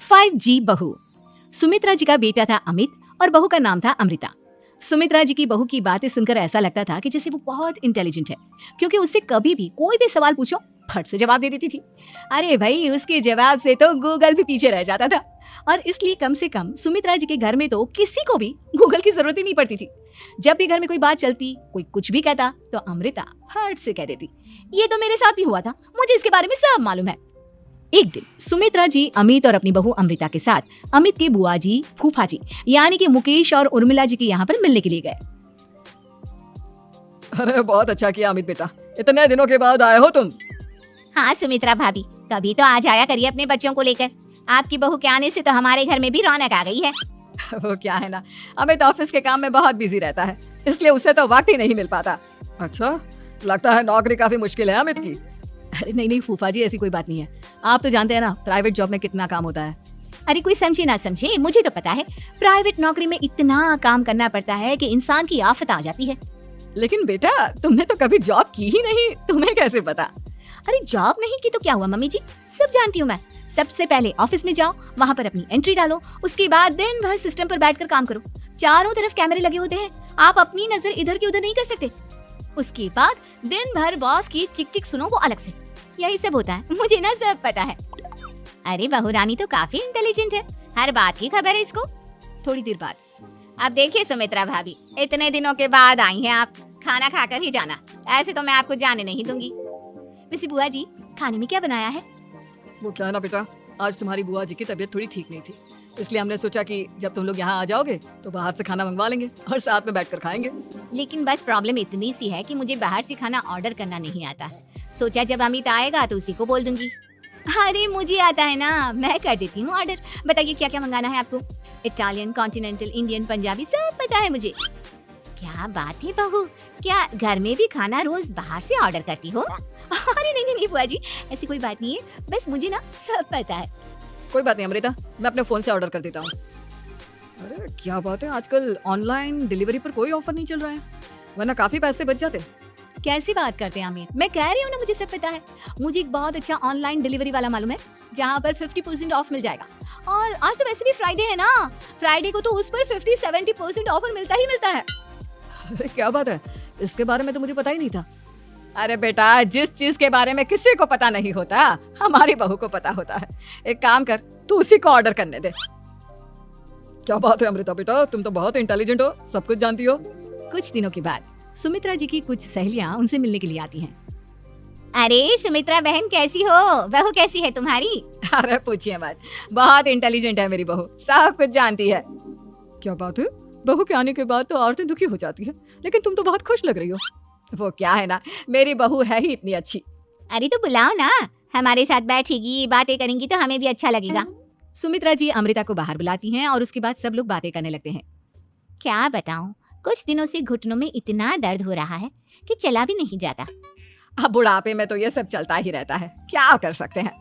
5G बहू। सुमित्रा जी का बेटा था अमित और बहू का नाम था अमृता। सुमित्रा जी की बहू की बातें सुनकर ऐसा लगता था कि जैसे वो बहुत इंटेलिजेंट है, क्योंकि उससे कभी भी कोई भी सवाल पूछो फट से जवाब दे देती थी। अरे भाई, उसके जवाब से तो गूगल भी पीछे रह जाता था। और इसलिए कम से कम सुमित्रा जी के घर में तो किसी को भी गूगल की जरूरत ही नहीं पड़ती थी। जब भी घर में कोई बात चलती, कोई कुछ भी कहता, तो अमृता फट से कह देती, ये तो मेरे साथ भी हुआ था, मुझे इसके बारे में सब मालूम है। एक दिन सुमित्रा जी अमित और अपनी बहू अमृता के साथ अमित के बुआ जी, फूफा जी यानी कि मुकेश और उर्मिला जी के यहाँ पर मिलने के लिए गए। अरे बहुत अच्छा किया अमित बेटा, इतने दिनों के बाद आए हो तुम। हाँ सुमित्रा भाभी, कभी तो आ जाया करिए अपने बच्चों को लेकर। आपकी बहू के आने से तो हमारे घर में भी रौनक आ गई है। वो क्या है ना, अमित ऑफिस के काम में बहुत बिजी रहता है, इसलिए उसे तो वक्त ही नहीं मिल पाता। अच्छा, लगता है नौकरी काफी मुश्किल है अमित की। अरे नहीं फूफा जी, ऐसी कोई बात नहीं है। आप तो जानते हैं ना प्राइवेट जॉब में कितना काम होता है। अरे कोई समझे ना समझे, मुझे तो पता है प्राइवेट नौकरी में इतना काम करना पड़ता है कि इंसान की आफत आ जाती है। लेकिन बेटा, तुमने तो कभी जॉब की ही नहीं, तुम्हें कैसे पता? अरे जॉब नहीं की तो क्या हुआ मम्मी जी, सब जानती हूँ मैं। सबसे पहले ऑफिस में जाओ, वहाँ पर अपनी एंट्री डालो, उसके बाद दिन भर सिस्टम पर बैठकर काम करो। चारों तरफ कैमरे लगे होते हैं, आप अपनी नजर इधर की उधर नहीं कर सकते। उसके बाद दिन भर बॉस की चिक चिक सुनो, वो अलग से। यही सब होता है, मुझे ना सब पता है। अरे बहू रानी तो काफी इंटेलिजेंट है, हर बात की खबर है इसको। थोड़ी देर बाद, अब देखिए सुमित्रा भाभी, इतने दिनों के बाद आई हैं आप, खाना खाकर ही जाना, ऐसे तो मैं आपको जाने नहीं दूंगी। वैसे बुआ जी, खाने में क्या बनाया है? वो क्या है ना बेटा, आज तुम्हारी बुआ जी की तबीयत थोड़ी ठीक नहीं थी, इसलिए हमने सोचा कि जब तुम लोग यहाँ आ जाओगे तो बाहर से खाना मंगवा लेंगे और साथ में बैठकर खाएंगे। लेकिन बस प्रॉब्लम इतनी सी है कि मुझे बाहर से खाना ऑर्डर करना नहीं आता। सोचा जब अमित आएगा तो उसी को बोल दूंगी। अरे मुझे आता है ना, मैं कर देती हूँ ऑर्डर। बताइए क्या क्या मंगाना है आपको? इटालियन, कॉन्टिनेंटल, इंडियन, पंजाबी, सब पता है मुझे। क्या बात है बहू, क्या घर में भी खाना रोज बाहर से ऑर्डर करती हो? अरे नहीं बुआ जी, ऐसी कोई बात नहीं है, बस मुझे ना सब पता है। कोई बात नहीं अमृता, मैं अपने फोन से ऑर्डर कर देता हूँ। अरे क्या बात है, आजकल ऑनलाइन डिलीवरी पर कोई ऑफर नहीं चल रहा है, वरना काफी पैसे बच जाते। कैसी बात करते हैं अमित, मैं कह रही हूँ ना मुझे सब पता है। मुझे एक बहुत अच्छा ऑनलाइन डिलीवरी वाला मालूम है, जहाँ पर 50% ऑफ मिल जाएगा। और आज तो वैसे भी फ्राइडे है ना, फ्राइडे को तो उस पर 50-70% ऑफर मिलता ही मिलता है। अरे क्या बात है, इसके बारे में तो मुझे पता ही नहीं था। अरे बेटा, जिस चीज के बारे में किसी को पता नहीं होता, हमारी बहू को पता होता है। एक काम कर, तू उसी को ऑर्डर करने दे। क्या बात है अमृता बेटा, तुम तो बहुत इंटेलिजेंट हो, सब कुछ जानती हो। कुछ दिनों के बाद सुमित्रा जी की कुछ सहेलियां उनसे मिलने के लिए आती हैं। अरे सुमित्रा बहन कैसी हो, बहू कैसी है तुम्हारी? अरे पूछिए मत, बहुत इंटेलिजेंट है मेरी बहू, सब कुछ जानती है। क्या बात है, बहू के आने के बाद तो औरतें दुखी हो जाती है, लेकिन तुम तो बहुत खुश लग रही हो। वो क्या है ना, मेरी बहू है ही इतनी अच्छी। अरे तो बुलाओ ना, हमारे साथ बैठेगी, बातें करेंगी तो हमें भी अच्छा लगेगा। सुमित्रा जी अमृता को बाहर बुलाती हैं और उसके बाद सब लोग बातें करने लगते हैं। क्या बताऊं, कुछ दिनों से घुटनों में इतना दर्द हो रहा है कि चला भी नहीं जाता। अब बुढ़ापे में तो ये सब चलता ही रहता है, क्या कर सकते हैं।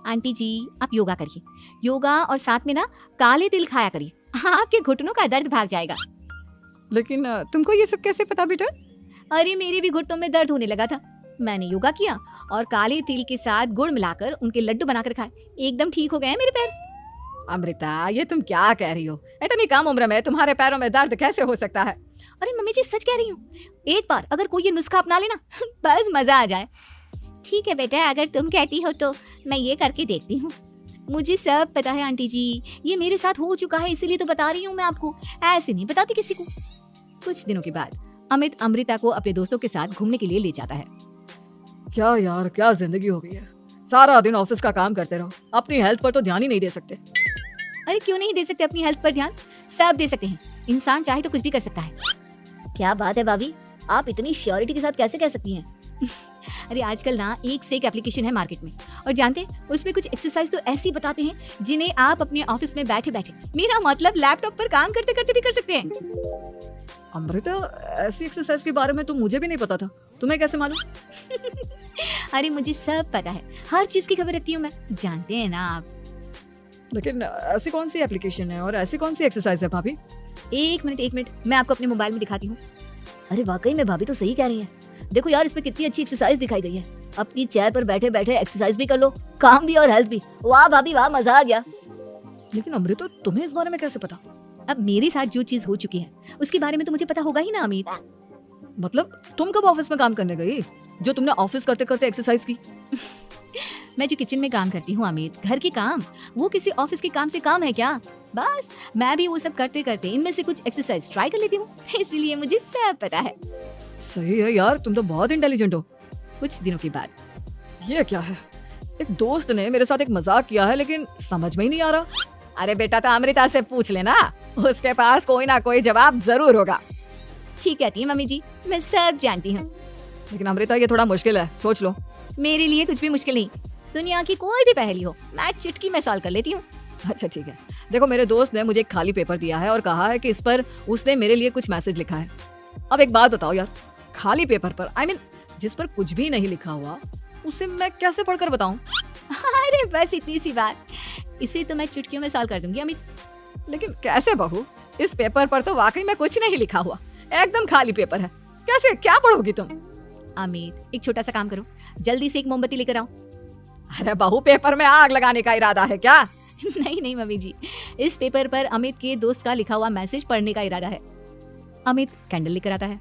आंटी जी, आप योगा करिए, योगा और साथ में ना काले तिल खाया करिए, आपके घुटनों का दर्द भाग जाएगा। लेकिन तुमको ये सब कैसे पता बेटा? अरे मेरे भी घुटनों में दर्द होने लगा था, मैंने योगा किया और काले तिल के साथ गुड़ मिलाकर उनके लड्डू बनाकर खाए, एकदम ठीक हो गए हैं मेरे पैर। अमृता, ये तुम क्या कह रही हो? इतनी कम उम्र में तुम्हारे पैरों में दर्द कैसे हो सकता है? अरे मम्मी जी, सच कह रही हूँ, एक बार अगर कोई ये नुस्खा अपना लेना बस मजा आ जाए। ठीक है बेटा, अगर तुम कहती हो तो मैं ये करके देखती हूँ। मुझे सब पता है आंटी जी, ये मेरे साथ हो चुका है, इसीलिए तो बता रही हूँ मैं आपको, ऐसे नहीं बताती किसी को। कुछ दिनों के बाद अमित अमृता को अपने दोस्तों के साथ घूमने के लिए ले जाता है। क्या यार, क्या जिंदगी हो गई है, सारा दिन ऑफिस का काम करते रहो, अपनी हेल्थ पर तो ध्यान ही नहीं दे सकते। अरे क्यों नहीं दे सकते अपनी हेल्थ पर ध्यान, सब दे सकते हैं, इंसान चाहे तो कुछ भी कर सकता है। क्या बात है भाभी, आप इतनी श्योरिटी के साथ कैसे कह सकती हैं? अरे आजकल ना एक से एक एप्लीकेशन है मार्केट में, और जानते हैं उसमें कुछ एक्सरसाइज तो ऐसी बताते हैं जिन्हें आप अपने ऑफिस में बैठे बैठे, मेरा मतलब लैपटॉप पर काम करते करते भी कर सकते हैं। अमृता, ऐसी एक्सरसाइज के बारे में तो मुझे भी नहीं पता था, तुम्हें कैसे मालूम? अरे मुझे सब पता है, हर चीज की खबर रखती हूँ मैं, जानते हैं ना आप। लेकिन ऐसी कौन सी एप्लीकेशन है और ऐसी कौन सी एक्सरसाइज है भाभी? एक मिनट, मैं आपको अपने मोबाइल में दिखाती हूँ। अरे वाकई में भाभी तो सही कह रही है, देखो यार, इसमें कितनी अच्छी एक्सरसाइज दिखाई गई है। अपनी चेयर पर बैठे बैठे एक्सरसाइज भी कर लो, काम भी और हेल्थ भी। वाह भाभी वाह, मजा आ गया। लेकिन अमृता तुम्हें इस बारे में कैसे पता? अब मेरे साथ जो चीज हो चुकी है उसके बारे में तो मुझे पता होगा ही ना अमित। मतलब तुम कब ऑफिस में काम करने गई जो तुमने ऑफिस करते करते एक्सरसाइज की? मैं जो किचन में काम करती हूँ अमित, घर के काम, वो किसी ऑफिस के काम से काम है क्या? बस मैं भी वो सब करते करते इनमें से कुछ एक्सरसाइज ट्राई कर लेती हूँ, इसलिए मुझे सब पता है। सही है यार, तुम तो बहुत इंटेलिजेंट हो। कुछ दिनों के बाद ये क्या है? एक दोस्त ने मेरे साथ एक मजाक किया है लेकिन समझ में ही नहीं आ रहा। अरे बेटा तो अमृता से पूछ लेना, उसके पास कोई ना कोई जवाब जरूर होगा। ठीक कहती है मम्मी जी, मैं सब जानती हूँ। लेकिन अमृता ये थोड़ा मुश्किल है, सोच लो। मेरे लिए कुछ भी मुश्किल नहीं, दुनिया की कोई भी पहेली हो मैं चुटकी में सॉल्व कर लेती हूँ। अच्छा ठीक है, देखो मेरे दोस्त ने मुझे एक खाली पेपर दिया है और कहा है कि इस पर उसने मेरे लिए कुछ मैसेज लिखा है। अब एक बात बताओ यार, खाली पेपर पर I mean, जिस पर कुछ भी नहीं लिखा हुआ उसे मैं कैसे पढ़कर बताऊं? अरे बस इतनी सी बात, इसे तो मैं चुटकियों में सॉल्व कर दूंगी अमित। लेकिन कैसे बहू, इस पेपर पर तो वाकई में कुछ नहीं लिखा हुआ, एकदम खाली पेपर है, कैसे क्या पढ़ोगी तुम? अमित एक छोटा सा काम करो, जल्दी से एक मोमबत्ती लेकर आओ। अरे बहू, पेपर में आग लगाने का इरादा है क्या? नहीं नहीं मम्मी जी, इस पेपर पर अमित के दोस्त का लिखा हुआ मैसेज पढ़ने का इरादा है। अमित कैंडल लेकर आता है।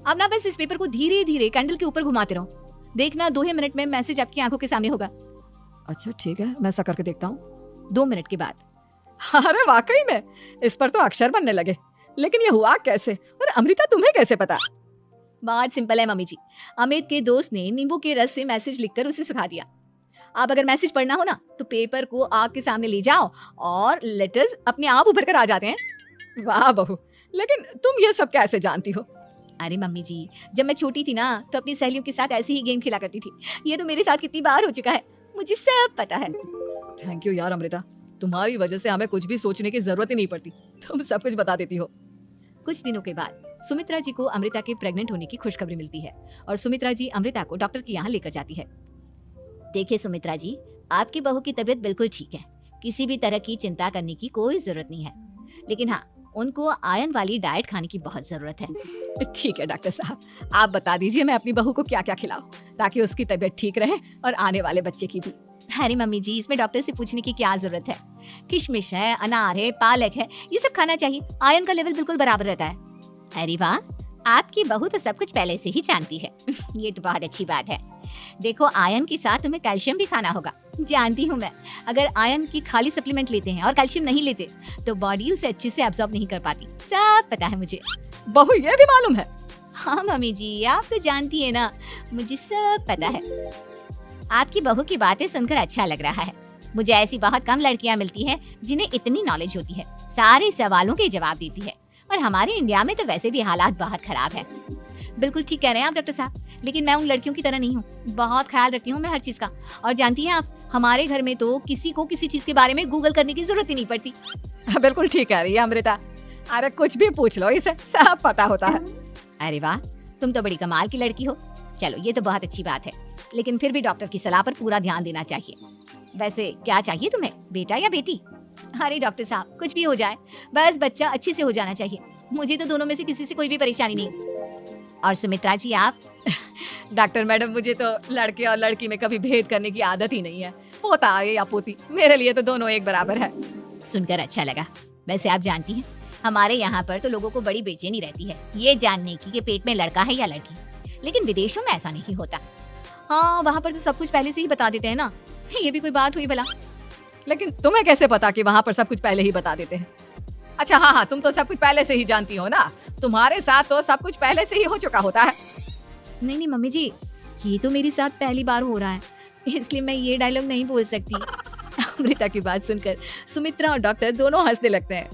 अब ना बस इस पेपर को धीरे धीरे कैंडल के ऊपर घुमाते रहो, देखना 2 ही मिनट में मैसेज आपकी आंखों के सामने होगा। अच्छा ठीक है, मैं ऐसा करके देखता हूँ। 2 मिनट के बाद। अरे वाकई में इस पर तो अक्षर बनने लगे, लेकिन ये हुआ कैसे? और अमृता तुम्हें कैसे पता? बहुत सिंपल है मम्मी जी, अमित के दोस्त ने नींबू के रस से मैसेज लिखकर उसे सुखा दिया। आप अगर मैसेज पढ़ना हो ना तो पेपर को आग के सामने ले जाओ और लेटर्स अपने आप उभर कर आ जाते हैं। वाह बहू, लेकिन तुम ये सब कैसे जानती हो? अरे मम्मी जी, जब मैं छोटी थी ना तो अपनी सहेलियों के साथ ऐसे ही गेम खेला करती थी। ये तो मेरे साथ कितनी बार हो चुका है, मुझे सब पता है। थैंक यू यार अमृता, तुम्हारी वजह से हमें कुछ भी सोचने की जरूरत ही नहीं पड़ती, तुम सब कुछ बता देती हो। कुछ दिनों के बाद सुमित्रा जी को अमृता के प्रेग्नेंट होने की खुशखबरी मिलती है और सुमित्रा जी अमृता को डॉक्टर के यहाँ लेकर जाती है। देखिए सुमित्रा जी, आपकी बहू की तबीयत बिल्कुल ठीक है, किसी भी तरह की चिंता करने की कोई जरूरत नहीं है, लेकिन हाँ उनको आयरन वाली डाइट खाने की बहुत जरूरत है। ठीक है डॉक्टर साहब, आप बता दीजिए मैं अपनी बहू को क्या क्या खिलाऊं ताकि उसकी तबीयत ठीक रहे और आने वाले बच्चे की भी। अरे मम्मी जी, इसमें डॉक्टर से पूछने की क्या जरूरत है, किशमिश है, अनार है, पालक है, ये सब खाना चाहिए, आयरन का लेवल बिल्कुल बराबर रहता है। अरे वाह, आपकी बहू तो सब कुछ पहले से ही जानती है। ये तो बहुत अच्छी बात है। देखो आयरन के साथ तुम्हें कैल्शियम भी खाना होगा। जानती हूँ मैं, अगर आयरन की खाली सप्लीमेंट लेते हैं और कैल्शियम नहीं लेते तो बॉडी उसे अच्छे से एब्जॉर्ब नहीं कर पाती, सब पता है मुझे। बहू ये भी मालूम है? हाँ मम्मी जी, आप तो जानती है ना, मुझे सब पता है। आपकी बहू की बातें सुनकर अच्छा लग रहा है। मुझे ऐसी बहुत कम लड़कियां मिलती हैं जिन्हें इतनी नॉलेज होती है, सारे सवालों के जवाब देती है। और हमारे इंडिया में तो वैसे भी हालात बहुत खराब है। बिल्कुल ठीक कह रहे हैं आप डॉक्टर साहब, लेकिन मैं उन लड़कियों की तरह नहीं हूँ, बहुत ख्याल रखती हूँ मैं हर चीज का। और जानती हैं आप, हमारे घर में तो किसी को किसी चीज के बारे में गूगल करने की जरूरत ही नहीं पड़ती। बिल्कुल ठीक कह रही है अमृता, अरे कुछ भी पूछ लो, इसे सब पता होता है। अरे वाह, तुम तो बड़ी कमाल की लड़की हो। चलो ये तो बहुत अच्छी बात है, लेकिन फिर भी डॉक्टर की सलाह पर पूरा ध्यान देना चाहिए। वैसे क्या चाहिए तुम्हें, बेटा या बेटी? अरे डॉक्टर साहब, कुछ भी हो जाए, बस बच्चा अच्छे से हो जाना चाहिए। मुझे तो दोनों में से किसी से कोई भी परेशानी नहीं। और सुमित्रा जी आप? डॉक्टर मैडम, मुझे तो लड़के और लड़की में कभी भेद करने की आदत ही नहीं है, पोता आए या पोती, मेरे लिए तो दोनों एक बराबर है। सुनकर अच्छा लगा। वैसे आप जानती हैं, हमारे यहाँ पर तो लोगों को बड़ी बेचैनी रहती है ये जानने की कि पेट में लड़का है या लड़की, लेकिन विदेशों में ऐसा नहीं होता। हाँ, वहाँ पर तो सब कुछ पहले से ही बता देते हैं ना। ये भी कोई बात हुई भला? लेकिन तुम्हें कैसे पता कि वहाँ पर सब कुछ पहले ही बता देते हैं? अच्छा हाँ, तुम तो सब कुछ पहले से ही जानती हो ना, तुम्हारे साथ तो सब कुछ पहले से ही हो चुका होता है। नहीं नहीं मम्मी जी, ये तो मेरे साथ पहली बार हो रहा है, इसलिए मैं ये डायलॉग नहीं बोल सकती। अमृता की बात सुनकर सुमित्रा और डॉक्टर दोनों हंसने लगते हैं।